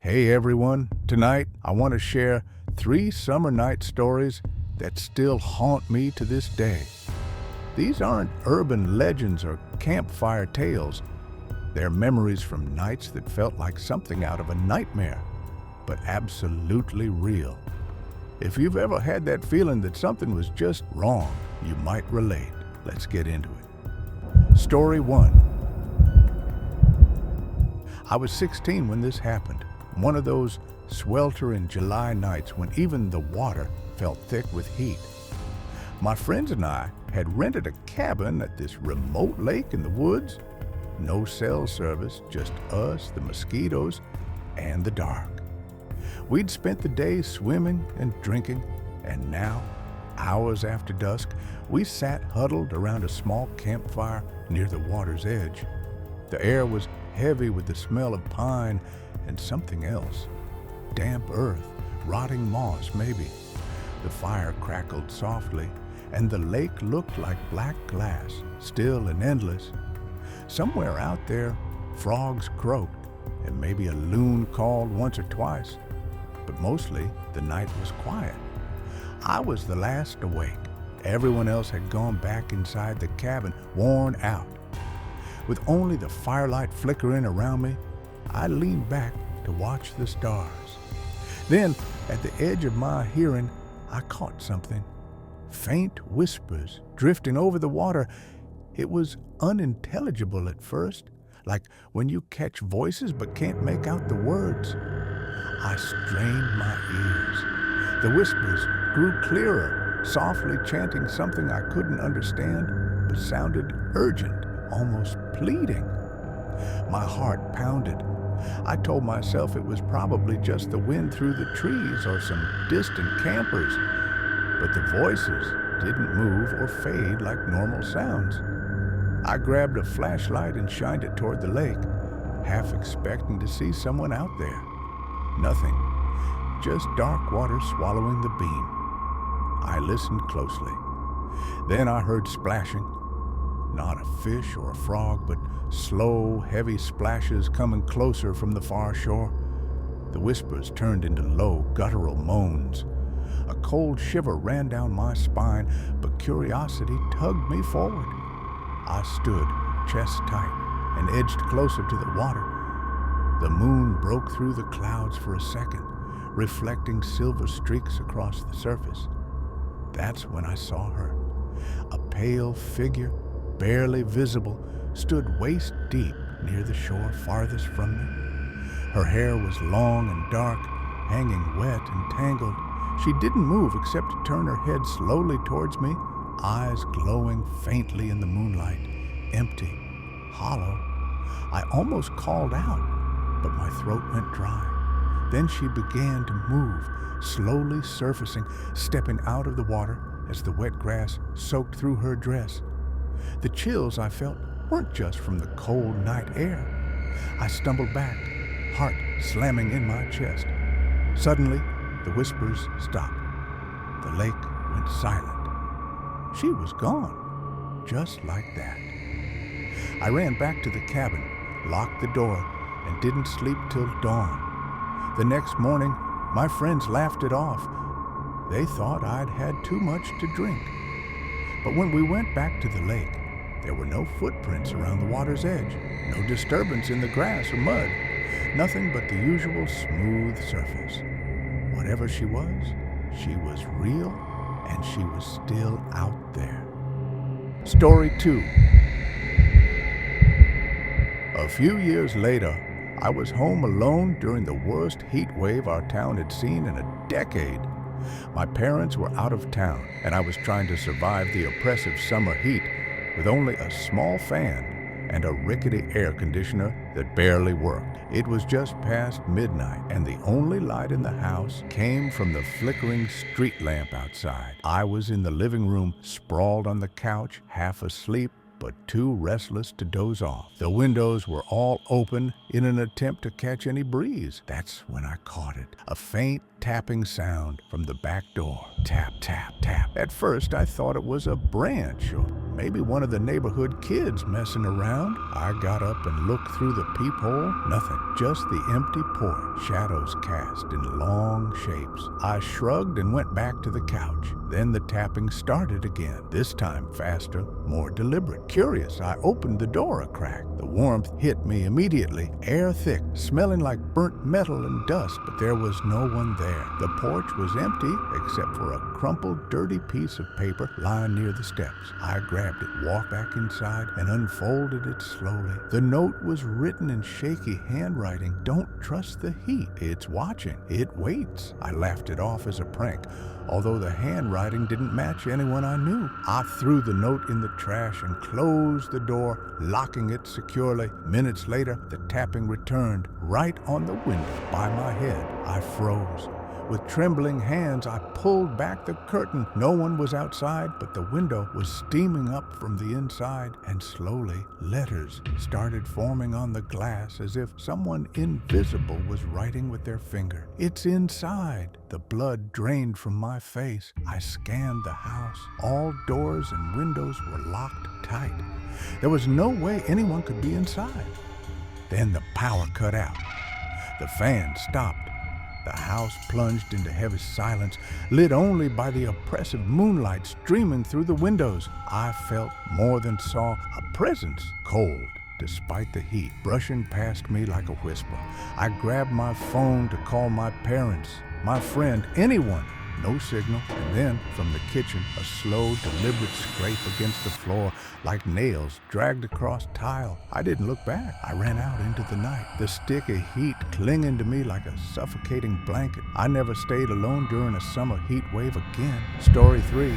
Hey everyone, tonight I want to share 3 summer night stories that still haunt me to this day. These aren't urban legends or campfire tales. They're memories from nights that felt like something out of a nightmare, but absolutely real. If you've ever had that feeling that something was just wrong, you might relate. Let's get into it. Story 1. I was 16 when this happened. One of those sweltering July nights when even the water felt thick with heat. My friends and I had rented a cabin at this remote lake in the woods. No cell service, just us, the mosquitoes, and the dark. We'd spent the day swimming and drinking, and now, hours after dusk, we sat huddled around a small campfire near the water's edge. The air was heavy with the smell of pine and something else. Damp earth, rotting moss maybe. The fire crackled softly, and the lake looked like black glass, still and endless. Somewhere out there, frogs croaked, and maybe a loon called once or twice. But mostly, the night was quiet. I was the last awake. Everyone else had gone back inside the cabin, worn out. With only the firelight flickering around me, I leaned back to watch the stars. Then, at the edge of my hearing, I caught something. Faint whispers drifting over the water. It was unintelligible at first, like when you catch voices but can't make out the words. I strained my ears. The whispers grew clearer, softly chanting something I couldn't understand, but sounded urgent, almost pleading. My heart pounded. I told myself it was probably just the wind through the trees or some distant campers, but the voices didn't move or fade like normal sounds. I grabbed a flashlight and shined it toward the lake, half expecting to see someone out there. Nothing, just dark water swallowing the beam. I listened closely. Then I heard splashing. Not a fish or a frog, but slow, heavy splashes coming closer from the far shore. The whispers turned into low, guttural moans. A cold shiver ran down my spine, but curiosity tugged me forward. I stood, chest tight, and edged closer to the water. The moon broke through the clouds for a second, reflecting silver streaks across the surface. That's when I saw her. A pale figure, barely visible, stood waist deep near the shore farthest from me. Her hair was long and dark, hanging wet and tangled. She didn't move except to turn her head slowly towards me, eyes glowing faintly in the moonlight, empty, hollow. I almost called out, but my throat went dry. Then she began to move, slowly surfacing, stepping out of the water as the wet grass soaked through her dress. The chills I felt weren't just from the cold night air. I stumbled back, heart slamming in my chest. Suddenly, the whispers stopped. The lake went silent. She was gone, just like that. I ran back to the cabin, locked the door, and didn't sleep till dawn. The next morning, my friends laughed it off. They thought I'd had too much to drink. But when we went back to the lake, there were no footprints around the water's edge, no disturbance in the grass or mud, nothing but the usual smooth surface. Whatever she was real, and she was still out there. Story 2. A few years later, I was home alone during the worst heat wave our town had seen in a decade. My parents were out of town, and I was trying to survive the oppressive summer heat with only a small fan and a rickety air conditioner that barely worked. It was just past midnight, and the only light in the house came from the flickering street lamp outside. I was in the living room, sprawled on the couch, half asleep, but too restless to doze off. The windows were all open in an attempt to catch any breeze. That's when I caught it. A faint tapping sound from the back door. Tap, tap, tap. At first, I thought it was a branch or Maybe one of the neighborhood kids messing around. I got up and looked through the peephole. Nothing, just the empty porch, shadows cast in long shapes. I shrugged and went back to the couch. Then the tapping started again, this time faster, more deliberate. Curious, I opened the door a crack. The warmth hit me immediately, air thick, smelling like burnt metal and dust, but there was no one there. The porch was empty except for a crumpled, dirty piece of paper lying near the steps. I grabbed it, walked back inside, and unfolded it slowly. The note was written in shaky handwriting. Don't trust the heat. It's watching. It waits. I laughed it off as a prank, although the handwriting didn't match anyone I knew. I threw the note in the trash and closed the door, locking it securely. Minutes later, the tapping returned, right on the window by my head. I froze. With trembling hands, I pulled back the curtain. No one was outside, but the window was steaming up from the inside, and slowly, letters started forming on the glass as if someone invisible was writing with their finger. It's inside. The blood drained from my face. I scanned the house. All doors and windows were locked tight. There was no way anyone could be inside. Then the power cut out. The fan stopped. The house plunged into heavy silence, lit only by the oppressive moonlight streaming through the windows. I felt more than saw a presence, cold despite the heat, brushing past me like a whisper. I grabbed my phone to call my parents, my friend, anyone. No signal, and then from the kitchen, a slow, deliberate scrape against the floor like nails dragged across tile. I didn't look back. I ran out into the night, the sticky heat clinging to me like a suffocating blanket. I never stayed alone during a summer heat wave again. Story 3.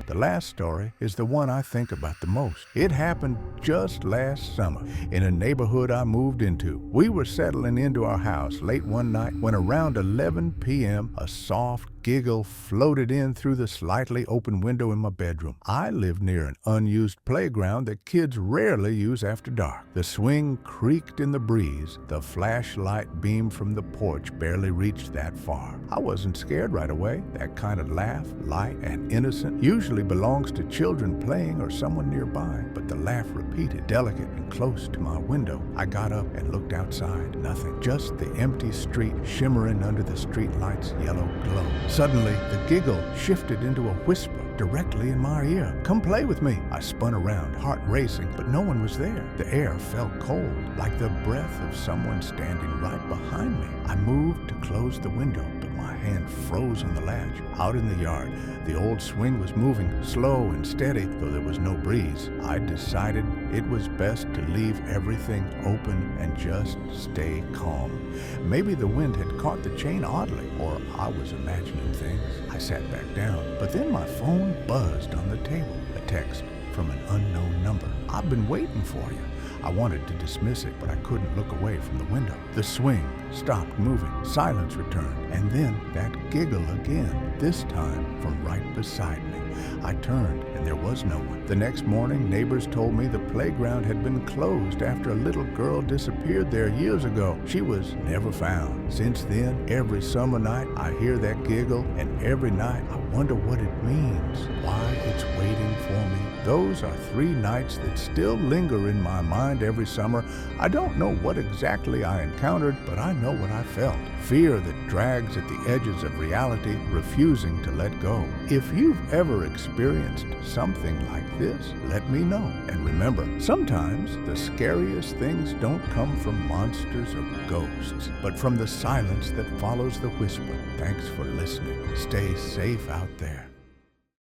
The last story is the one I think about the most. It happened just last summer in a neighborhood I moved into. We were settling into our house late one night when around 11 p.m. a soft giggle floated in through the slightly open window in my bedroom. I lived near an unused playground that kids rarely use after dark. The swing creaked in the breeze. The flashlight beam from the porch barely reached that far. I wasn't scared right away. That kind of laugh, light and innocent, usually belongs to children playing or someone nearby. But the laugh repeated, delicate and close to my window. I got up and looked outside. Nothing. Just the empty street shimmering under the streetlight's yellow glow. Suddenly, the giggle shifted into a whisper directly in my ear. "Come play with me." I spun around, heart racing, but no one was there. The air felt cold, like the breath of someone standing right behind me. I moved to close the window, but my hand froze on the latch. Out in the yard, the old swing was moving, slow and steady, though there was no breeze. I decided it was best to leave everything open and just stay calm. Maybe the wind had caught the chain oddly, or I was imagining things. I sat back down, but then my phone buzzed on the table. A text from an unknown number. "I've been waiting for you." I wanted to dismiss it, but I couldn't look away from the window. The swing stopped moving. Silence returned, and then that giggle again, this time from right beside me. I turned, and there was no one. The next morning, neighbors told me the playground had been closed after a little girl disappeared there years ago. She was never found. Since then, every summer night, I hear that giggle, and every night I wonder what it means, why it's waiting for me. Those are 3 nights that still linger in my mind every summer. I don't know what exactly I encountered, but I know what I felt. Fear that drags at the edges of reality, refusing to let go. If you've ever experienced something like this, let me know. And remember, sometimes the scariest things don't come from monsters or ghosts, but from the silence that follows the whisper. Thanks for listening. Stay safe out there.